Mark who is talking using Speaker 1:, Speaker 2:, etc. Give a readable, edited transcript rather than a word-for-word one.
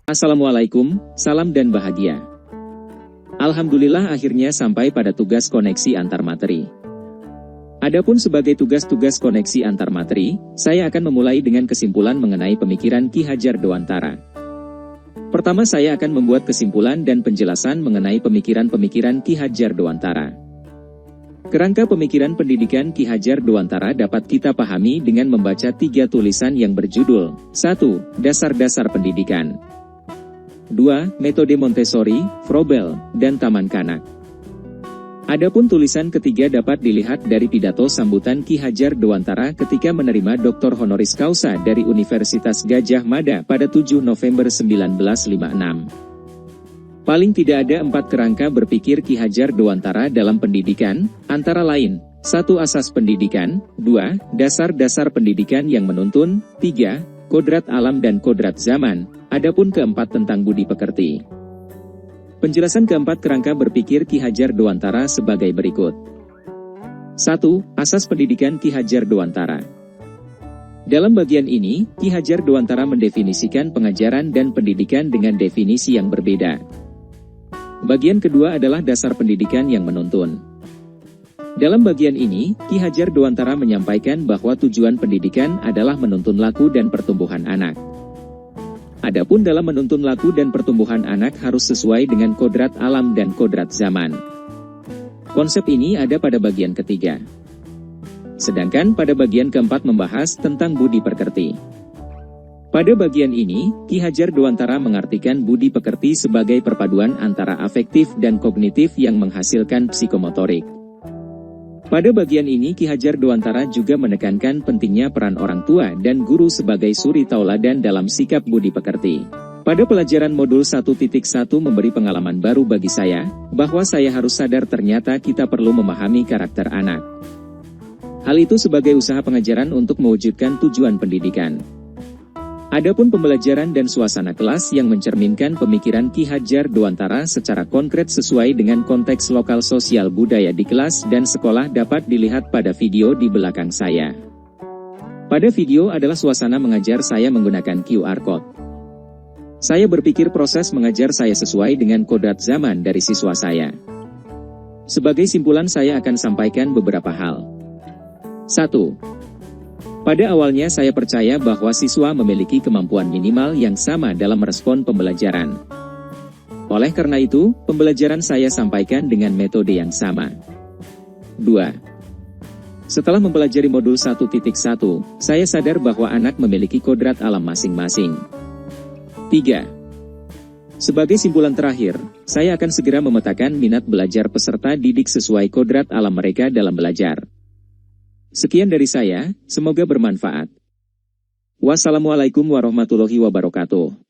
Speaker 1: Assalamualaikum, salam dan bahagia. Alhamdulillah akhirnya sampai pada tugas koneksi antar materi. Adapun sebagai tugas-tugas koneksi antar materi, saya akan memulai dengan kesimpulan mengenai pemikiran Ki Hajar Dewantara. Pertama saya akan membuat kesimpulan dan penjelasan mengenai pemikiran-pemikiran Ki Hajar Dewantara. Kerangka pemikiran pendidikan Ki Hajar Dewantara dapat kita pahami dengan membaca 3 tulisan yang berjudul 1. Dasar-dasar pendidikan, 2. Metode Montessori, Froebel, dan Taman Kanak. Adapun tulisan ketiga dapat dilihat dari pidato sambutan Ki Hajar Dewantara ketika menerima Dr. Honoris Causa dari Universitas Gadjah Mada pada 7 November 1956. Paling tidak ada 4 kerangka berpikir Ki Hajar Dewantara dalam pendidikan, antara lain, 1. Asas pendidikan, 2. Dasar-dasar pendidikan yang menuntun, 3. Kodrat alam dan kodrat zaman, adapun keempat tentang budi pekerti. Penjelasan keempat kerangka berpikir Ki Hajar Dewantara sebagai berikut. 1. Asas pendidikan Ki Hajar Dewantara. Dalam bagian ini, Ki Hajar Dewantara mendefinisikan pengajaran dan pendidikan dengan definisi yang berbeda. Bagian kedua adalah dasar pendidikan yang menuntun. Dalam bagian ini, Ki Hajar Dewantara menyampaikan bahwa tujuan pendidikan adalah menuntun laku dan pertumbuhan anak. Adapun dalam menuntun laku dan pertumbuhan anak harus sesuai dengan kodrat alam dan kodrat zaman. Konsep ini ada pada bagian ketiga. Sedangkan pada bagian keempat membahas tentang budi pekerti. Pada bagian ini, Ki Hajar Dewantara mengartikan budi pekerti sebagai perpaduan antara afektif dan kognitif yang menghasilkan psikomotorik. Pada bagian ini Ki Hajar Dewantara juga menekankan pentingnya peran orang tua dan guru sebagai suri tauladan dalam sikap budi pekerti. Pada pelajaran modul 1.1 memberi pengalaman baru bagi saya, bahwa saya harus sadar ternyata kita perlu memahami karakter anak. Hal itu sebagai usaha pengajaran untuk mewujudkan tujuan pendidikan. Adapun pembelajaran dan suasana kelas yang mencerminkan pemikiran Ki Hajar Dewantara secara konkret sesuai dengan konteks lokal sosial budaya di kelas dan sekolah dapat dilihat pada video di belakang saya. Pada video adalah suasana mengajar saya menggunakan QR Code. Saya berpikir proses mengajar saya sesuai dengan kodrat zaman dari siswa saya. Sebagai simpulan saya akan sampaikan beberapa hal. 1. Pada awalnya saya percaya bahwa siswa memiliki kemampuan minimal yang sama dalam merespon pembelajaran. Oleh karena itu, pembelajaran saya sampaikan dengan metode yang sama. 2. Setelah mempelajari modul 1.1, saya sadar bahwa anak memiliki kodrat alam masing-masing. 3. Sebagai simpulan terakhir, saya akan segera memetakan minat belajar peserta didik sesuai kodrat alam mereka dalam belajar. Sekian dari saya, semoga bermanfaat. Wassalamualaikum warahmatullahi wabarakatuh.